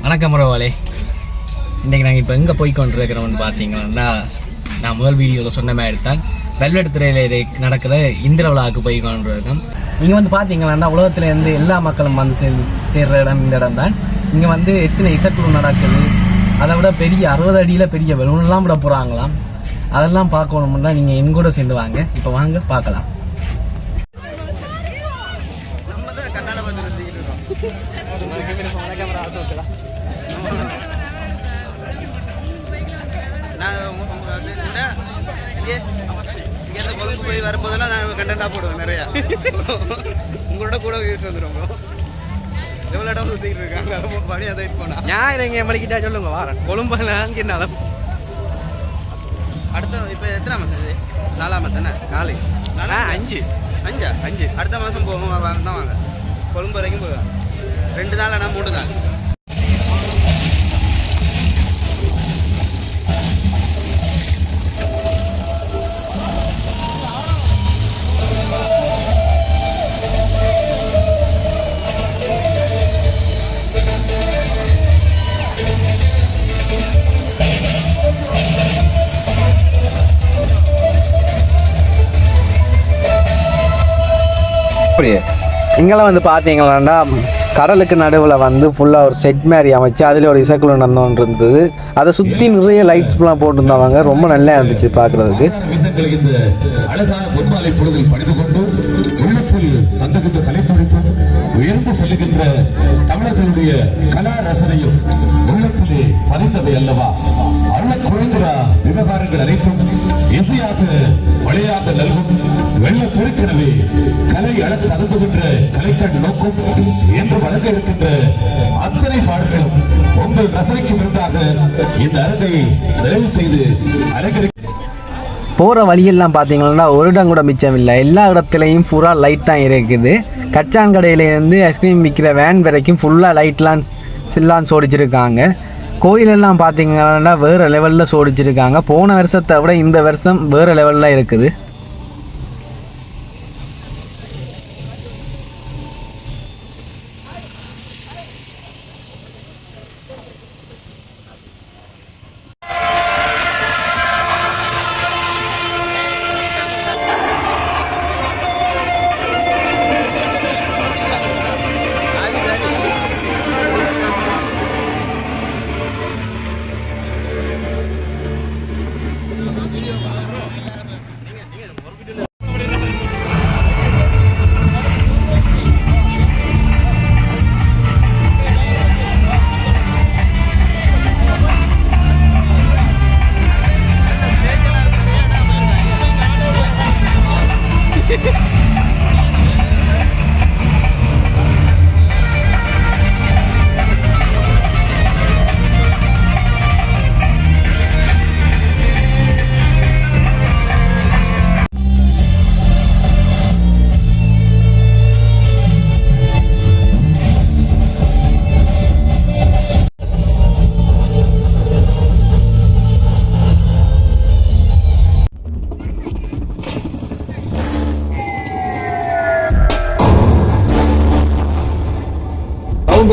வணக்கம் உறவுகளே. இன்றைக்கி நாங்கள் இப்போ எங்கே போய்கொண்டிருக்கிறோம்னு பார்த்தீங்கன்னா, நான் முதல் வீடியோவில் சொன்ன மாதிரி தான் வெல்வெட் திரையில் நடக்கிற இந்திர விழாவுக்கு போய்கொண்டிருக்கோம். இங்கே வந்து பார்த்தீங்கன்னா உலகத்துலேருந்து எல்லா மக்களும் வந்து சேர்கிற இடம் இந்த இடம் தான். இங்கே வந்து எத்தனை இசைக்குழு நடக்குது, அதை விட பெரிய 60 அடியில் பெரிய பலூன்லாம் விட போகிறாங்களாம். அதெல்லாம் பார்க்கணும்னா நீங்கள் என் கூட சேர்ந்து வாங்க. இப்போ வாங்க பார்க்கலாம். கொழும்பு போய் வரும்போதெல்லாம் நான் கண்டென்ட்டாக போடுவேன் நிறையா. உங்களோட கூட பேசி வந்துடும். எவ்வளோ இடம் சுற்றிக்கிட்டு இருக்காங்க பணி அதை போனா நான் இங்கே மலிக்கிட்டா சொல்லுங்க வாரேன். கொழும்புல அங்கேனாலும் அடுத்த இப்போ எத்தனை மாதம் இது? 4ஆம் தானே? 4 5 அடுத்த மாதம் போவோம். தான் வாங்க கொழும்பு வரைக்கும் போவேன். 2 நாள் ஆனால் 3 நாள். இங்கெல்லாம் வந்து பார்த்தீங்கன்னா கடலுக்கு நடுவில் வந்து ஃபுல்லாக ஒரு செட் மாதிரி அமைச்சு அதில் ஒரு இசைக்குழு நடந்தோன்னு இருந்தது. அதை சுற்றி நிறைய லைட்ஸ்லாம் போட்டுருந்தாங்க. ரொம்ப நல்லா இருந்துச்சு பார்க்குறதுக்கு. உயர்ந்து செல்லுகின்ற தமிழர்களுடைய கலா ரசனையும் உள்ளத்திலே பதிந்தவை அல்லவா? அருள குறைந்தரா விவகாரங்கள் அனைத்தும் இசையாக மழையாக நல்கும் வெள்ள பெருக்கெனவே கலை அளத்து அனுப்புகின்ற கலைக்கண் நோக்கும் என்று வழங்க இருக்கின்ற அத்தனை பாடல்களும் உங்கள் ரசனைக்கு விருந்தாக இந்த அரங்கை நிறைவு செய்து அலங்கரி. போகிற வழியெல்லாம் பார்த்தீங்கன்னா ஒரு இடம் கூட மிச்சம் இல்லை. எல்லா இடத்துலையும் பூரா லைட் தான் இருக்குது. கச்சான் கடையிலேருந்து ஐஸ்கிரீம் விற்கிற வேன் வரைக்கும் ஃபுல்லாக லைட்லாம் சோடிச்சிருக்காங்க. கோயிலெல்லாம் பார்த்தீங்கன்னா வேறு லெவலில் சோடிச்சிருக்காங்க. போன வருஷத்தை விட இந்த வருஷம் வேறு லெவலில் இருக்குது.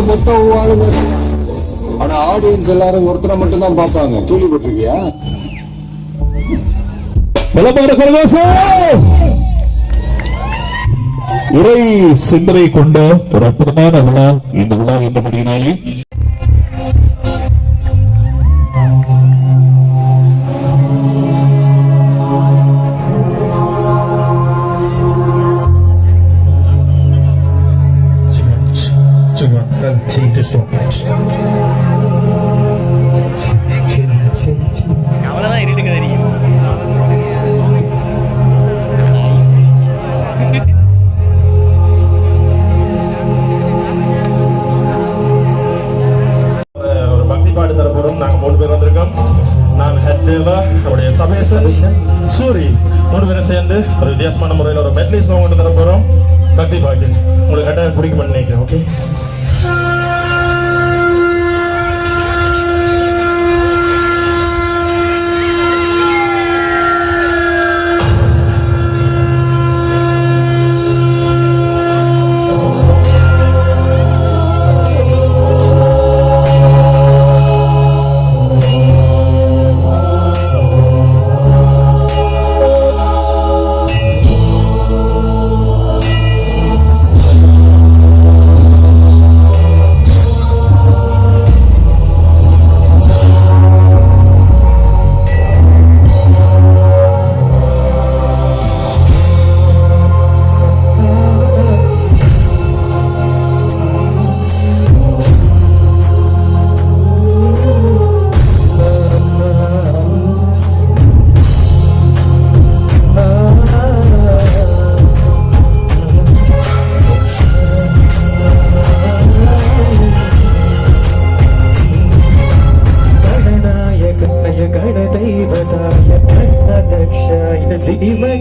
மொத்தம் ஆளுங்க, ஆனா ஆடியன்ஸ் எல்லாரும் ஒருத்தரை மட்டும் தான் பார்ப்பாங்க. கேள்விப்பட்டிருக்கியா? இறை சிந்தனை கொண்ட ஒரு அற்புதமான விழா இந்த விழா என்றபடியினாலே அவ்வளோதான் இருட்டுக்கு தெரியும். ஒரு பக்தி பாட்டு தரப்போறோம். நாங்க 3 பேர் வந்திருக்கோம். நான் ஹெட் தேவா, அவருடைய சமேசன், சூரி 3 பேரும் சேர்ந்து ஒரு வித்தியாசமான முறையில் ஒரு மெட்லி சாங் ஒன்று தரப்போறோம். பக்தி பாட்டு உங்களுக்கு கட்டாயம் பிடிக்கும்னு நினைக்கிறேன். ஓகே,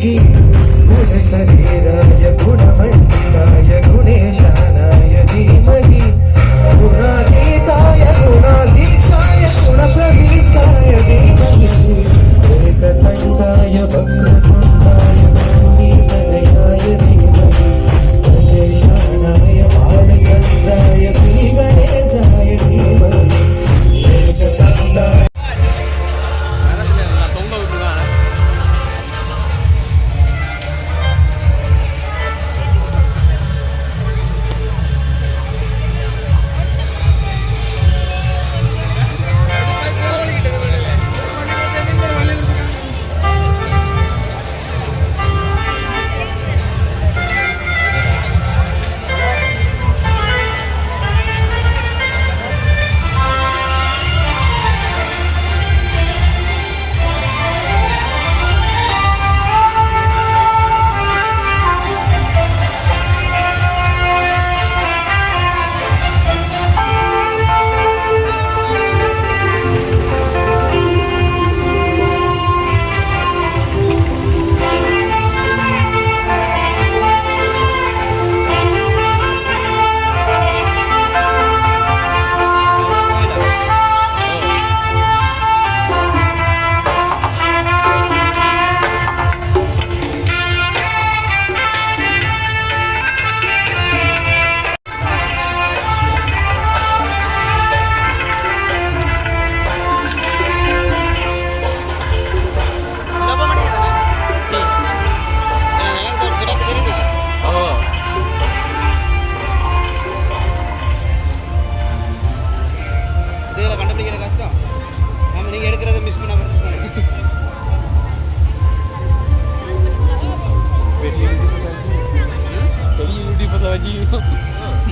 धीमहि गुणशरीराय गुणमण्डिताय गुणेशानाय धीमहि गुणातीताय गुणाधीक्षाय गुणप्रविष्टाय धीमहि एकदण्डाय वक्रतुण्डाय गौरीतनयाय धीमहि गजेशानाय बालचन्द्राय श्रीगणेशाय धीमहि एकदण्डाय தொங்க விட்டுருக்காங்க.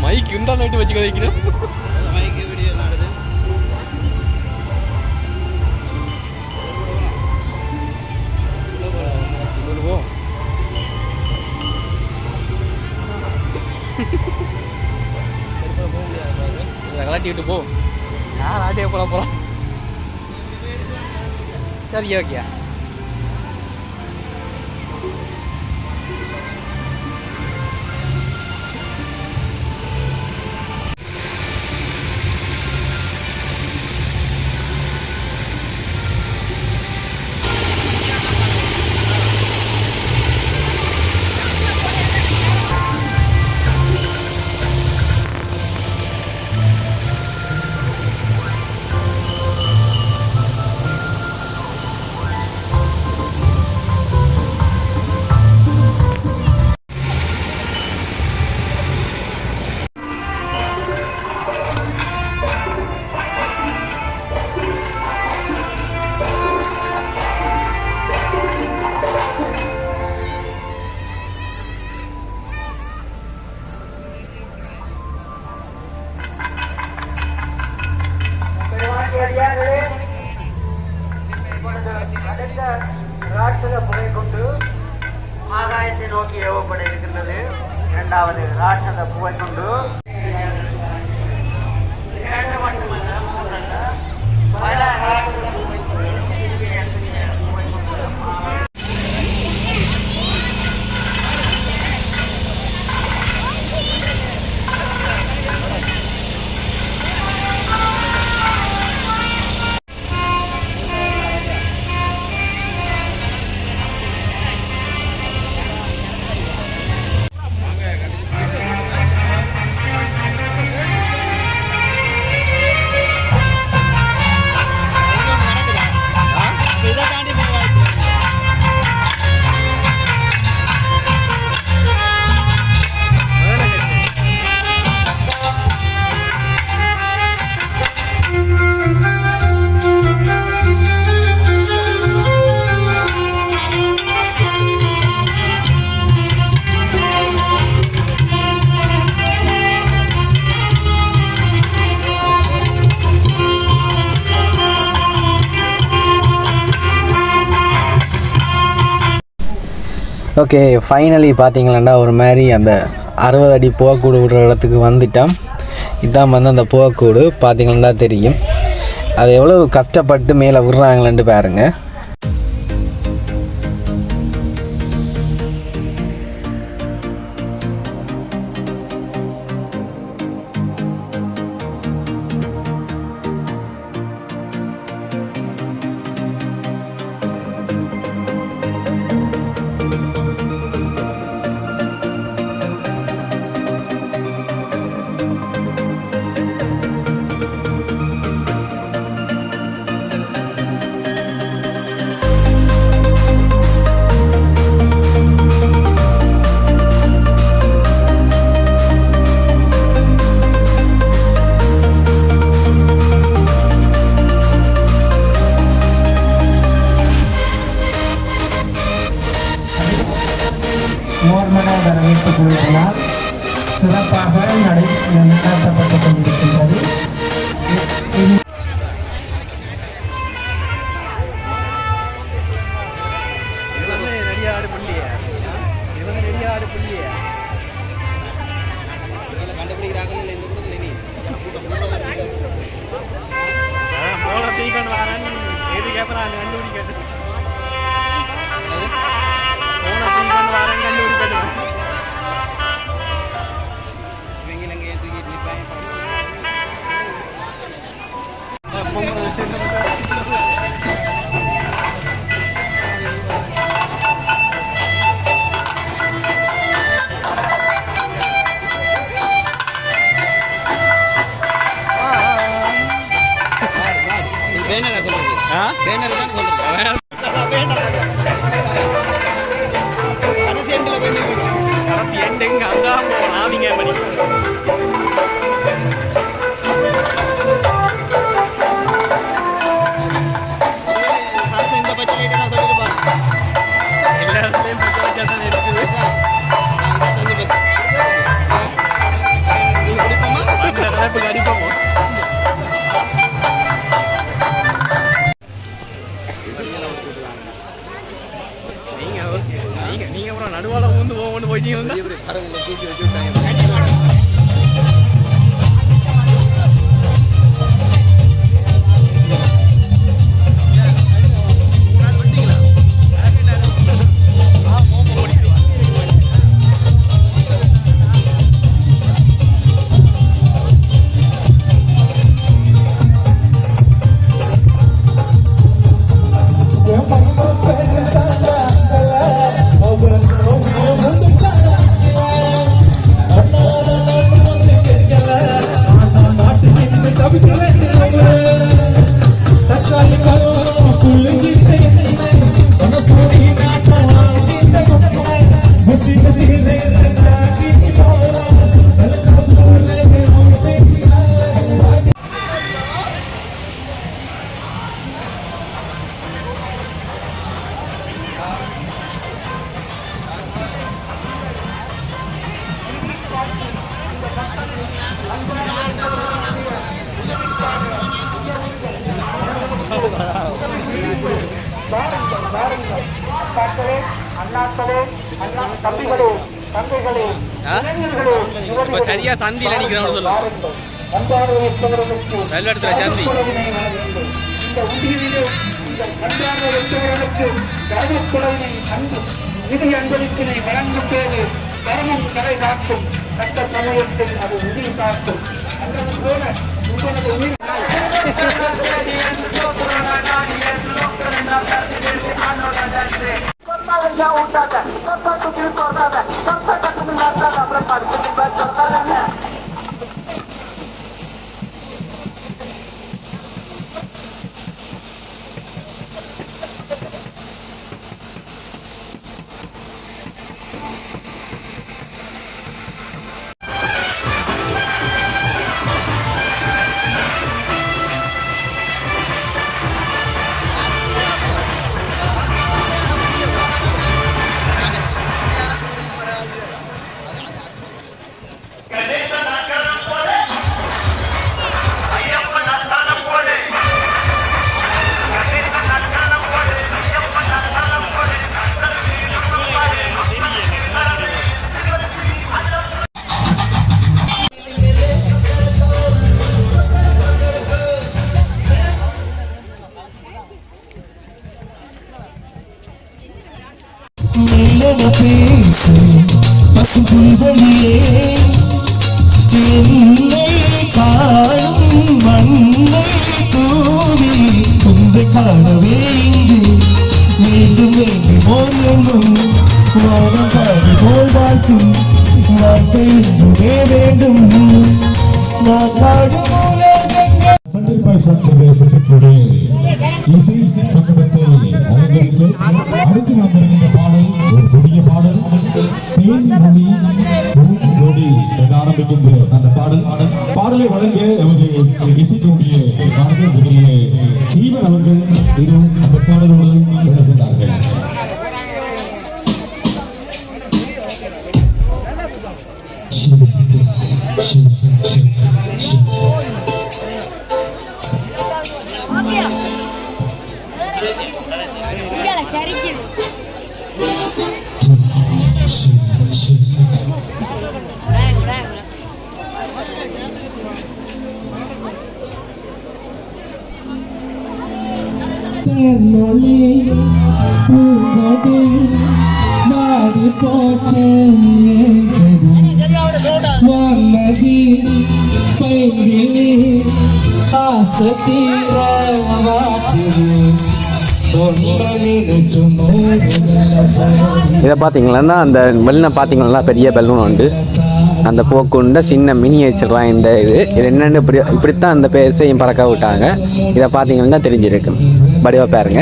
மைக் இந்த நைட்டு வச்சுக்க வைக்கிறேன். மைக்கு வீடியோ நாடுது. கலாட்டிக்கிட்டு போ. யார் ஆட்டிய போகலாம். சரி ஓகே. ராட்சத புகை கொண்டு ஆகாயத்தை நோக்கி ஏவப்பட இருக்கின்றது. இரண்டாவது ராட்சத புகை கொண்டு பல ராட்சத புகை ஓகே, ஃபைனலி பார்த்தீங்களா ஒரு மாதிரி அந்த 60 அடி புகைக்கூடு விடுற இடத்துக்கு வந்துட்டோம். இதான் வந்து அந்த புகைக்கூடு பார்த்தீங்கன்னா தெரியும். அது எவ்வளோ கஷ்டப்பட்டு மேலே விடுறாங்களேன்ட்டு பாருங்கள். அப்புறம் கண்டுபிடிக்கிறது போன கொண்டு வரேன் கண்டுபிடிக்கணும் நீங்க அப்புறம் நடுவால வந்து போகணும் போயிட்டீங்க இப்ப சரியா சந்தியில நிக்கிறோம்னு சொல்லுங்க வெள்ளத்துல சந்தி நிதி அன்பளிப்பினை வழங்கும் பேரு தர்மம் கரை காக்கும் சட்ட சமூகத்தில் அது உயிர் காக்கும் அந்த போல உங்களது உயிர் பசுபுல்வழியே என்னை காணும் மண்ணை தூவி உன்னை காணவே இங்கு மீண்டும் மீண்டும் ஓர்வெங்கும் வானம் பாடி போல் வாழ்த்தும் வாழ்க்கை இன்னுமே வேண்டும் நான் காடும் உலகங்கள் இசை சங்கத்தை அலங்கரிக்க அடுத்து நாம் வருகின்ற பாடல் ஒரு புதிய பாடல் தேன் மொழி நொடி என்று ஆரம்பிக்கின்ற அந்த பாடலை வழங்க அவர்கள் இசைக்கூடிய பாடல் முதலிய ஜீவன் அவர்கள் இதுவும் அந்த பாடலோடு விளக்குகிறார்கள். தேன்மொழி பூங்கொடி வாடி போச்சே வானதி பைங்கிளி ஆசை தீர வாட்டிரு இதை பார்த்தீங்களா அந்த வெளில பார்த்தீங்கன்னா பெரிய பலூன் உண்டு அந்த போக்குண்ட சின்ன மினியேச்சர்லாம் இந்த இது என்னென்னு இப்படித்தான் அந்த பேசையும் பறக்க விட்டாங்க. இதை பார்த்தீங்கன்னா தெரிஞ்சிருக்கு. படிவா பாருங்க.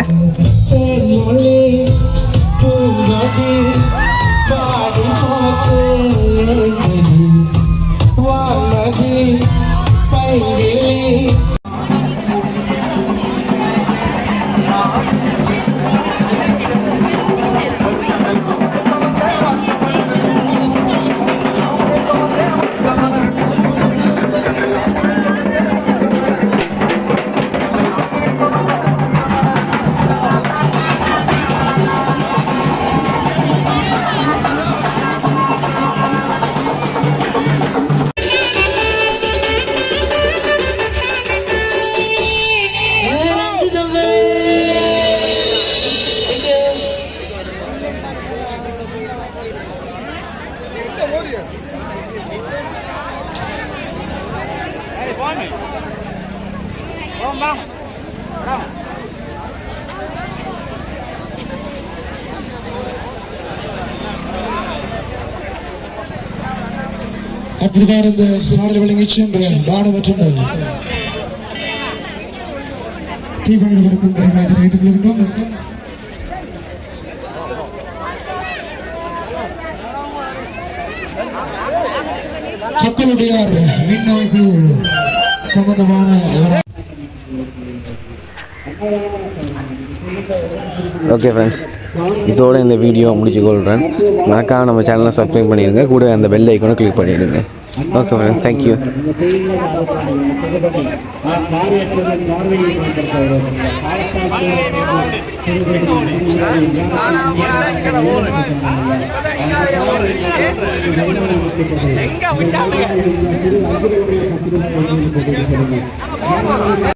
அப்பிரகாரம் இந்த பாடல் வழங்கிச் சென்ற மாணவற்றும் தீபணிகளுக்கும் பெருமை தெரிவித்துக் கொள்கின்றோம். மக்களுடைய மின்னமைப்பு சம்பந்தமான ஓகே ஃப்ரெண்ட்ஸ், இதோடு இந்த வீடியோ முடிச்சு கொள்கிறேன். மறக்காம நம்ம சேனலை சப்ஸ்கிரைப் பண்ணிடுங்க, கூட அந்த பெல் ஐக்கானை கிளிக் பண்ணிவிடுங்க. Okay friends, thank you. எங்க